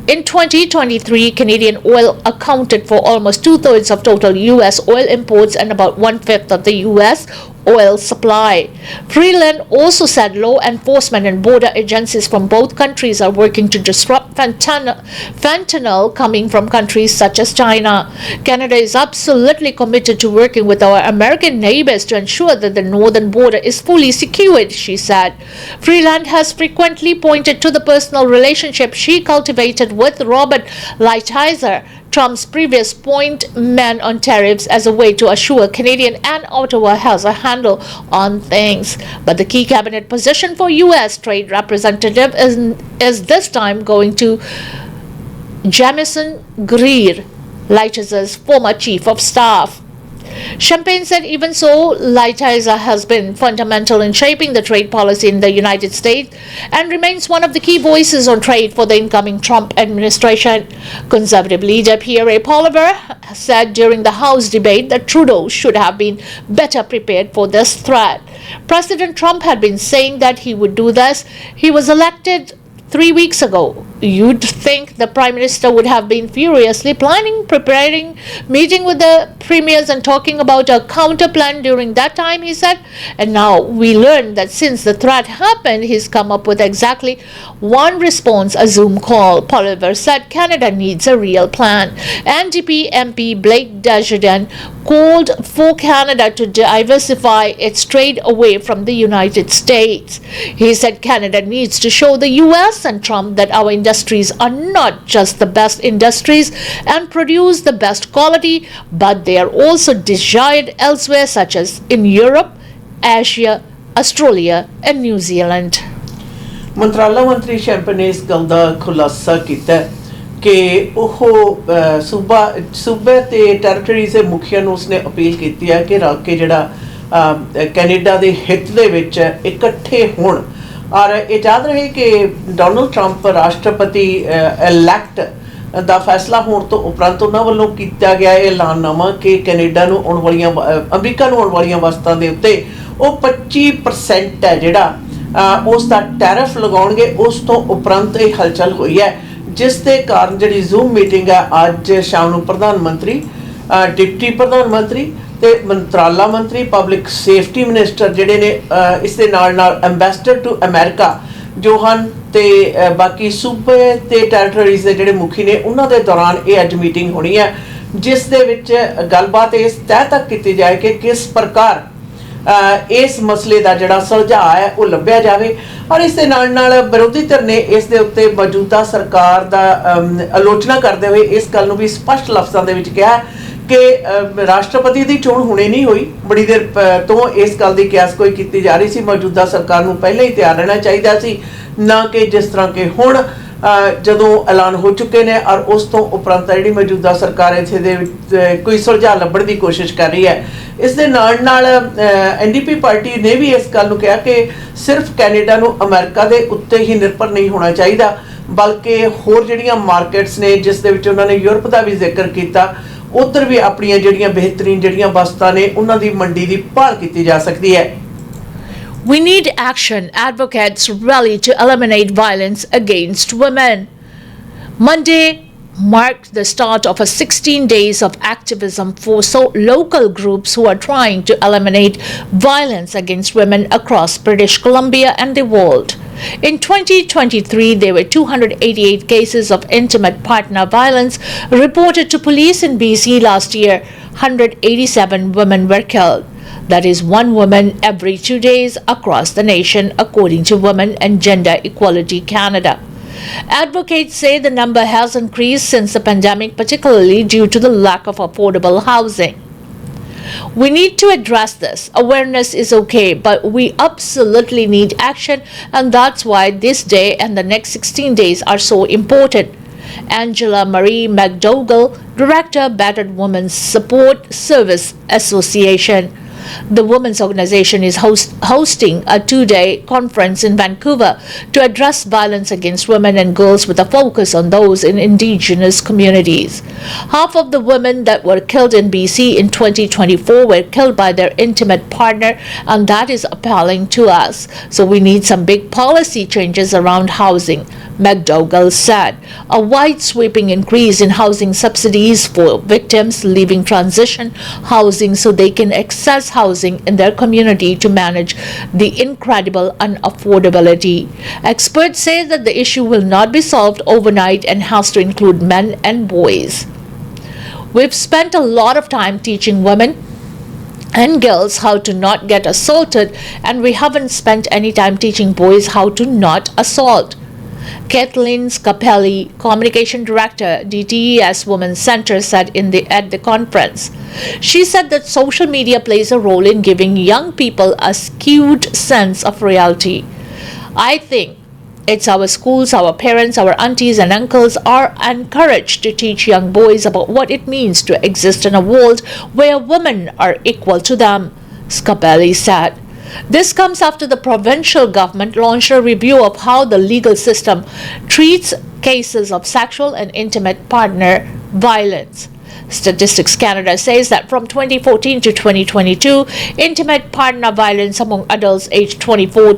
In 2023, Canadian oil accounted for almost two-thirds of total U.S. oil imports and about one-fifth of the U.S. oil supply. Freeland also said law enforcement and border agencies from both countries are working to disrupt fentanyl coming from countries such as China. Canada is absolutely committed to working with our American neighbors to ensure that the northern border is fully secured, she said. Freeland has frequently pointed to the personal relationship she cultivated with Robert Lighthizer, Trump's previous point man on tariffs, as a way to assure Canadian and Ottawa has a handle on things. But the key cabinet position for U.S. Trade Representative is this time going to Jamieson Greer, Lighthizer's former chief of staff. Champagne said even so, Lighthizer has been fundamental in shaping the trade policy in the United States and remains one of the key voices on trade for the incoming Trump administration. Conservative leader Pierre Poilievre said during the House debate that Trudeau should have been better prepared for this threat. President Trump had been saying that he would do this. He was elected 3 weeks ago. You'd think the Prime Minister would have been furiously preparing, meeting with the premiers and talking about a counter plan during that time, he said. And now we learned that since the threat happened, he's come up with exactly one response, a Zoom call. Poilievre said Canada needs a real plan. NDP MP Blake Desjardins called for Canada to diversify its trade away from the United States. He said Canada needs to show the US and Trump that our industries are not just the best industries and produce the best quality, but they are also desired elsewhere, such as in Europe, Asia, Australia, and New Zealand. ਮੰਤਰਾਲਾ ਮੰਤਰੀ ਸ਼ੈਂਪਨ ਨੇ ਇਸ ਗੱਲ ਦਾ ਖੁਲਾਸਾ ਕੀਤਾ ਕਿ ਉਹ ਸੂਬੇ ਤੇ ਟੈਰੀਟਰੀਜ਼ ਦੇ ਮੁਖੀਆਂ ਨੂੰ ਉਸਨੇ ਅਪੀਲ ਕੀਤੀ ਹੈ ਕਿ ਰਲ ਕੇ ਜਿਹੜਾ ਕੈਨੇਡਾ ਦੇ ਹਿੱਤ ਦੇ ਵਿੱਚ ਇਕੱਠੇ ਹੋਣ ਔਰ ਇਹ ਯਾਦ ਰਹੇ ਕਿ ਡੋਨਲਡ ਟਰੰਪ ਰਾਸ਼ਟਰਪਤੀ ਇਲੈਕਟ ਦਾ ਫੈਸਲਾ ਹੋਣ ਤੋਂ ਉਪਰੰਤ ਉਹਨਾਂ ਵੱਲੋਂ ਕੀਤਾ ਗਿਆ ਇਹ ਐਲਾਨਨਾਮਾ ਕਿ ਕੈਨੇਡਾ ਨੂੰ ਆਉਣ ਵਾਲੀਆਂ ਅਮਰੀਕਾ ਨੂੰ ਆਉਣ ਵਾਲੀਆਂ ਵਸਤਾਂ ਦੇ ਉੱਤੇ ਉਹ 25% ਹੈ ਜਿਹੜਾ ਉਸ ਦਾ ਟੈਰਿਫ ਲਗਾਉਣਗੇ। ਉਸ ਤੋਂ ਉਪਰੰਤ ਇਹ ਹਲਚਲ ਹੋਈ ਹੈ, ਜਿਸ ਦੇ ਕਾਰਨ ਜਿਹੜੀ ਜ਼ੂਮ ਮੀਟਿੰਗ ਹੈ ਅੱਜ ਸ਼ਾਮ ਨੂੰ ਪ੍ਰਧਾਨ ਮੰਤਰੀ, ਡਿਪਟੀ ਪ੍ਰਧਾਨ ਮੰਤਰੀ ਤੇ ਮੰਤਰਾਲਾ ਮੰਤਰੀ, ਪਬਲਿਕ ਸੇਫਟੀ ਮਿਨਿਸਟਰ ਜਿਹੜੇ ਨੇ, ਇਸ ਦੇ ਨਾਲ ਐਂਬੈਸਡਰ ਟੂ ਅਮਰੀਕਾ ਜੋ ਹਨ ਤੇ ਬਾਕੀ ਸੂਬੇ ਤੇ ਟੈਰੀਟਰੀਜ਼ ਦੇ ਜਿਹੜੇ ਮੁਖੀ ਨੇ ਉਹਨਾਂ ਦੇ ਦੌਰਾਨ ਇਹ ਅੱਜ ਮੀਟਿੰਗ ਹੋਣੀ ਹੈ, ਜਿਸ ਦੇ ਵਿੱਚ ਗੱਲਬਾਤ ਇਸ ਤੈਅ ਤੱਕ ਕੀਤੀ ਜਾਏ ਕਿ ਕਿਸ ਪ੍ਰਕਾਰ ਇਸ ਮਸਲੇ ਦਾ ਜਿਹੜਾ ਸੁਲਝਾਅ ਹੈ ਉਹ ਲੱਭਿਆ ਜਾਵੇ। ਔਰ ਇਸ ਦੇ ਨਾਲ ਵਿਰੋਧੀ ਧਿਰ ਨੇ ਇਸ ਦੇ ਉੱਤੇ ਮੌਜੂਦਾ ਸਰਕਾਰ ਦਾ ਆਲੋਚਨਾ ਕਰਦੇ ਹੋਏ ਇਸ ਗੱਲ ਨੂੰ ਵੀ ਸਪਸ਼ਟ ਲਫ਼ਜ਼ਾਂ ਦੇ ਵਿੱਚ ਕਿਹਾ कि राष्ट्रपति की चोण हुणे नहीं हुई, बड़ी देर तो इस गल की क्यास कोई की जा रही सी। मौजूदा सरकार नूं पहले ही तैयार रहना चाहिए सी, ना कि जिस तरह के हुण जदों ऐलान हो चुके ने और उस तो उपरंत जिहड़ी मौजूदा सरकार इत्थे दे कोई सुलझा लभण की कोशिश कर रही है। इस दे नाल NDP पार्टी ने भी इस गल नूं कहा कि सिर्फ कैनेडा नूं अमेरिका दे उत्ते ही निर्भर नहीं होना चाहिए, बल्कि होर जिहड़ियां मार्केट्स ने जिस दे विच उन्होंने यूरोप का भी जिक्र किया, उधर भी अपनी जिहड़ियां बेहतरीन जिहड़ियां वस्तां ने उन्हां दी मंडी दी भाल की जा सकती है। We need action. Advocates rally to eliminate violence against women. Monday marked the start of a 16 days of activism for local groups who are trying to eliminate violence against women across British Columbia and the world. In 2023, there were 288 cases of intimate partner violence reported to police in BC last year. 187 women were killed. That is one woman every 2 days across the nation, according to Women and Gender Equality Canada. Advocates say the number has increased since the pandemic, particularly due to the lack of affordable housing. We need to address this. Awareness is okay, but we absolutely need action, and that's why this day and the next 16 days are so important. Angela Marie McDougall, Director, Battered Women's Support Service Association. The women's organization is hosting a 2-day conference in Vancouver to address violence against women and girls with a focus on those in indigenous communities. Half of the women that were killed in BC in 2024 were killed by their intimate partner, and that is appalling to us. So we need some big policy changes around housing, McDougall said. A wide sweeping increase in housing subsidies for victims leaving transition housing so they can access housing in their community to manage the incredible unaffordability. Experts say that the issue will not be solved overnight and has to include men and boys. We've spent a lot of time teaching women and girls how to not get assaulted, and we haven't spent any time teaching boys how to not assault. Kathleen Scapelli, Communication Director, DTES Women's Center, said at the conference. She said that social media plays a role in giving young people a skewed sense of reality. I think it's our schools, our parents, our aunties and uncles are encouraged to teach young boys about what it means to exist in a world where women are equal to them, Scapelli said. This comes after the provincial government launched a review of how the legal system treats cases of sexual and intimate partner violence. Statistics Canada says that from 2014 to 2022, intimate partner violence among adults aged 25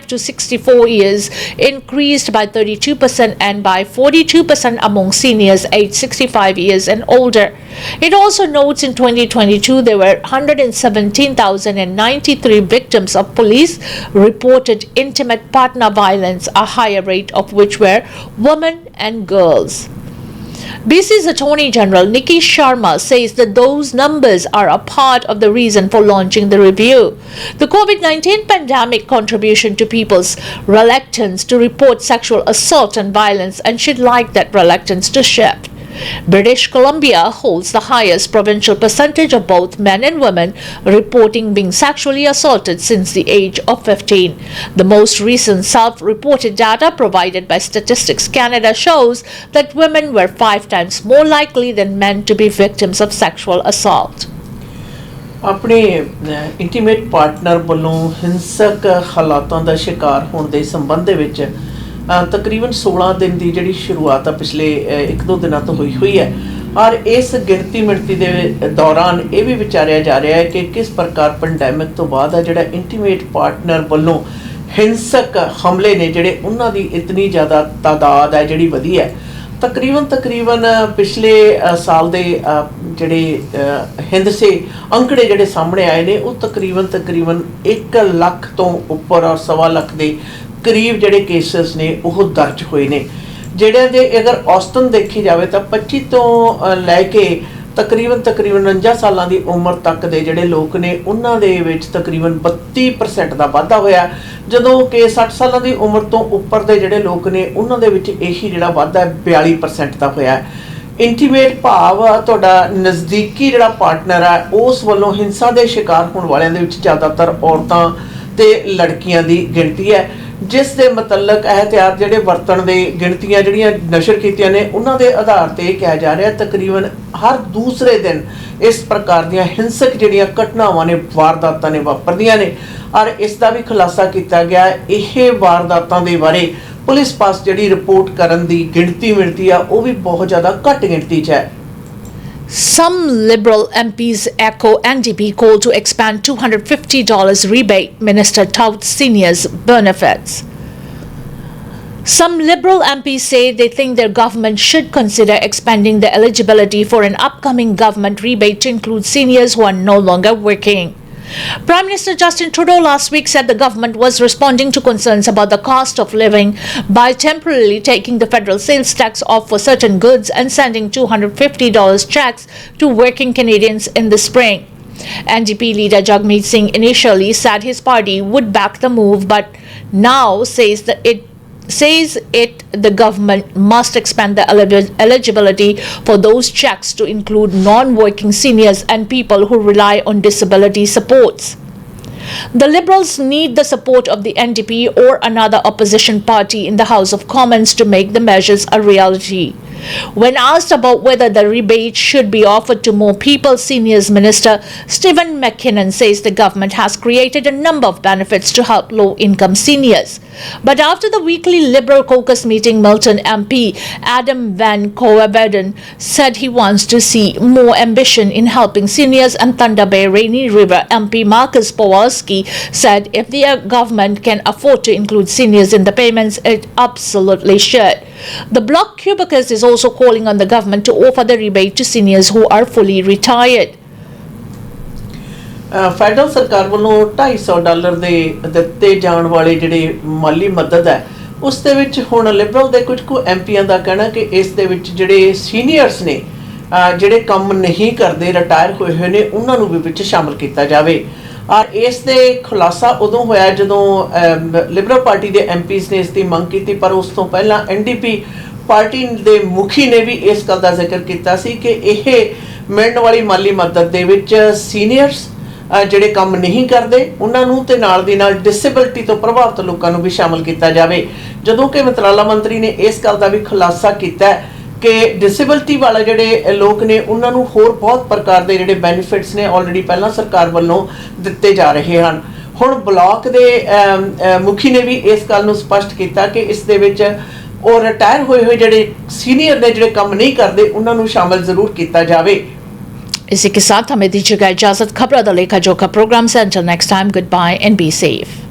to 64 years increased by 32% and by 42% among seniors aged 65 years and older. It also notes in 2022 there were 117,093 victims of police reported intimate partner violence, a higher rate of which were women and girls. BC's Attorney General Nikki Sharma says that those numbers are a part of the reason for launching the review. The COVID-19 pandemic contribution to people's reluctance to report sexual assault and violence, and she'd like that reluctance to shift. British Columbia holds the highest provincial percentage of both men and women reporting being sexually assaulted since the age of 15. The most recent self-reported data provided by Statistics Canada shows that women were 5 times more likely than men to be victims of sexual assault. अपने intimate partner ਵੱਲੋਂ ਹਿੰਸਕ ਹਾਲਾਤਾਂ ਦਾ ਸ਼ਿਕਾਰ ਹੋਣ ਦੇ ਸੰਬੰਧ ਦੇ ਵਿੱਚ तकरीबन 16 दिन की जी शुरुआत पिछले 1-2 दिनों तो हुई है और इस गिनती मिणती के दौरान ये भी विचारिया जा रहा है कि किस प्रकार पेंडेमिक तो बाद है जिहड़ा इंटीमेट पार्टनर वालों हिंसक हमले ने जिहड़े उन्हां दी इतनी ज़्यादा तादाद है जिहड़ी वधी है। तकरीबन पिछले साल के जिहड़े हिंदसे अंकड़े जिहड़े सामने आए ने वो तकरीबन 1 लाख तो उपर और 1.25 लाख के करीब जिहड़े केसेस ने वो दर्ज हुए ने, जिहड़े दे अगर औसतन देखी जाए तो 25 तो लैके तकरीबन 49 सालों की उम्र तक के जिहड़े लोग ने उन्हां दे विच तकरीबन 32% का वाधा होया, जदों कि 60 सालों की उम्र तो उपर के जिहड़े लोग ने उन्हां दे विच यही जिहड़ा वाधा 42% का होया। ਇੰਟੀਮੇਟ ਭਾਵ ਆ ਤੁਹਾਡਾ ਨਜ਼ਦੀਕੀ ਜਿਹੜਾ ਪਾਰਟਨਰ ਆ ਉਸ ਵੱਲੋਂ ਹਿੰਸਾ ਦੇ ਸ਼ਿਕਾਰ ਹੋਣ ਵਾਲਿਆਂ ਦੇ ਵਿੱਚ ਜ਼ਿਆਦਾਤਰ ਔਰਤਾਂ ਤੇ ਲੜਕੀਆਂ ਦੀ ਗਿਣਤੀ ਹੈ, ਜਿਸ ਦੇ ਮੁਤਲਕ ਇਹਤਿਆਤ ਜਿਹੜੇ ਵਰਤਣ ਦੇ ਗਿਣਤੀਆਂ ਜਿਹੜੀਆਂ ਨਸ਼ਰ ਕੀਤੀਆਂ ਨੇ ਉਹਨਾਂ ਦੇ ਆਧਾਰ ਤੇ ਇਹ ਕਿਹਾ ਜਾ ਰਿਹਾ ਤਕਰੀਬਨ ਹਰ ਦੂਸਰੇ ਦਿਨ ਇਸ ਪ੍ਰਕਾਰ ਦੀਆਂ ਹਿੰਸਕ ਜਿਹੜੀਆਂ ਘਟਨਾਵਾਂ ਨੇ ਵਾਰਦਾਤਾਂ ਨੇ ਵਾਪਰਦੀਆਂ ਨੇ। ਔਰ ਇਸ ਦਾ ਵੀ ਖੁਲਾਸਾ ਕੀਤਾ ਗਿਆ ਇਹ ਵਾਰਦਾਤਾਂ ਦੇ ਬਾਰੇ ਪੁਲਿਸ ਪਾਸ ਜਿਹੜੀ ਰਿਪੋਰਟ ਕਰਨ ਦੀ ਗਿਣਤੀ ਮਿਲਦੀ ਆ ਉਹ ਵੀ ਬਹੁਤ ਜ਼ਿਆਦਾ ਘੱਟ ਗਿਣਤੀ 'ਚ ਹੈ। Some Liberal MPs echo NDP call to expand $250 rebate, Minister touts seniors' benefits. Some Liberal MPs say they think their government should consider expanding the eligibility for an upcoming government rebate to include seniors who are no longer working. Prime Minister Justin Trudeau last week said the government was responding to concerns about the cost of living by temporarily taking the federal sales tax off for certain goods and sending $250 checks to working Canadians in the spring. NDP leader Jagmeet Singh initially said his party would back the move, but now says the government must expand the eligibility for those checks to include non-working seniors and people who rely on disability supports. The Liberals need the support of the NDP or another opposition party in the House of Commons to make the measures a reality. When asked about whether the rebate should be offered to more people, Seniors Minister Stephen McKinnon says the government has created a number of benefits to help low-income seniors. But after the weekly Liberal caucus meeting, Milton MP Adam Van Coeverden said he wants to see more ambition in helping seniors, and Thunder Bay Rainy River MP Marcus Powalski said if the government can afford to include seniors in the payments, it absolutely should. The Bloc Cubicus is also calling on the government to offer the rebate to seniors who are fully retired. Federal ਸਰਕਾਰ ਵੱਲੋਂ $250 ਦੇ ਦਿੱਤੇ ਜਾਣ ਵਾਲੇ ਜਿਹੜੇ ਮਾਲੀ ਮਦਦ ਹੈ ਉਸ ਦੇ ਵਿੱਚ ਹੁਣ ਲਿਬਰਲ ਦੇ ਕੁਝ ਕੁ ਐਮਪੀਆਂ ਦਾ ਕਹਿਣਾ ਕਿ ਇਸ ਦੇ ਵਿੱਚ ਜਿਹੜੇ ਸੀਨੀਅਰਸ ਨੇ ਜਿਹੜੇ ਕੰਮ ਨਹੀਂ ਕਰਦੇ ਰਿਟਾਇਰ ਹੋਏ ਨੇ ਉਹਨਾਂ ਨੂੰ ਵੀ ਵਿੱਚ ਸ਼ਾਮਲ ਕੀਤਾ ਜਾਵੇ। ਔਰ ਇਸ ਦੇ ਖੁਲਾਸਾ ਉਦੋਂ ਹੋਇਆ ਜਦੋਂ ਲਿਬਰਲ ਪਾਰਟੀ ਦੇ ਐਮਪੀਜ਼ ਨੇ ਇਸ ਦੀ ਮੰਗ ਕੀਤੀ, ਪਰ ਉਸ ਤੋਂ ਪਹਿਲਾਂ ਐਨਡੀਪੀ ਪਾਰਟੀ ਦੇ ਮੁਖੀ ਨੇ ਵੀ ਇਸ ਗੱਲ ਦਾ ਜ਼ਿਕਰ ਕੀਤਾ ਸੀ ਕਿ ਇਹ ਮਿਲਣ ਵਾਲੀ ਮਾਲੀ ਮਦਦ ਦੇ ਵਿੱਚ ਸੀਨੀਅਰਸ ਜਿਹੜੇ ਕੰਮ ਨਹੀਂ ਕਰਦੇ ਉਹਨਾਂ ਨੂੰ ਤੇ ਨਾਲ ਦੀ ਨਾਲ ਡਿਸੇਬਿਲਟੀ ਤੋਂ ਪ੍ਰਭਾਵਿਤ ਲੋਕਾਂ ਨੂੰ ਵੀ ਸ਼ਾਮਲ ਕੀਤਾ ਜਾਵੇ। ਜਦੋਂ ਕਿ ਮੰਤਰਾਲਾ ਮੰਤਰੀ ਨੇ ਇਸ ਗੱਲ ਦਾ ਵੀ ਖੁਲਾਸਾ ਕੀਤਾ ਕਿ ਡਿਸੇਬਿਲਟੀ ਵਾਲੇ ਜਿਹੜੇ ਲੋਕ ਨੇ ਉਹਨਾਂ ਨੂੰ ਹੋਰ ਬਹੁਤ ਪ੍ਰਕਾਰ ਦੇ ਜਿਹੜੇ ਬੈਨੀਫਿਟਸ ਨੇ ਆਲਰੇਡੀ ਪਹਿਲਾਂ ਸਰਕਾਰ ਵੱਲੋਂ ਦਿੱਤੇ ਜਾ ਰਹੇ ਹਨ। ਹੁਣ ਬਲਾਕ ਦੇ ਮੁਖੀ ਨੇ ਵੀ ਇਸ ਗੱਲ ਨੂੰ ਸਪਸ਼ਟ ਕੀਤਾ ਕਿ ਇਸ ਦੇ ਵਿੱਚ ਉਹ ਰਿਟਾਇਰ ਹੋਏ ਜਿਹੜੇ ਸੀਨੀਅਰ ਨੇ ਜਿਹੜੇ ਕੰਮ नहीं करते ਉਹਨਾਂ ਨੂੰ ਸ਼ਾਮਲ ਜ਼ਰੂਰ ਕੀਤਾ ਜਾਵੇ। इसी के साथ हमें दीजिएगा इजाजत। खबरा दा लेखा जोखा प्रोग्राम से until next time, goodbye and be safe.